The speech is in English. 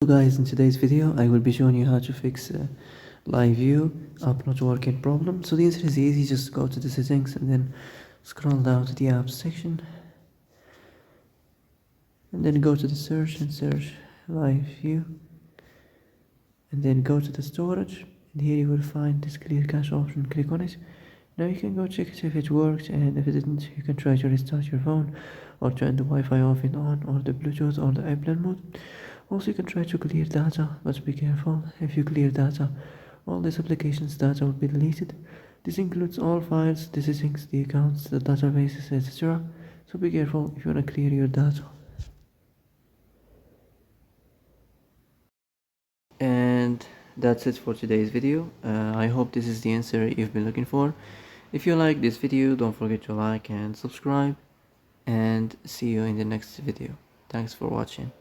So guys, in today's video I will be showing you how to fix Livu app not working problem. So the answer is easy. Just go to the settings and then scroll down to the apps section and then go to the search and search Livu and then go to the storage, and here you will find this clear cache option. Click on it. Now you can go check it if it worked, and if it didn't you can try to restart your phone or turn the Wi-Fi off and on, or the Bluetooth or the airplane mode. Also you can try to clear data, but be careful. If you clear data, all this application's data will be deleted. This includes all files, the settings, the accounts, the databases, etc. So be careful if you want to clear your data. And that's it for today's video. I hope this is the answer you've been looking for. If you like this video, don't forget to like and subscribe, and see you in the next video. Thanks for watching.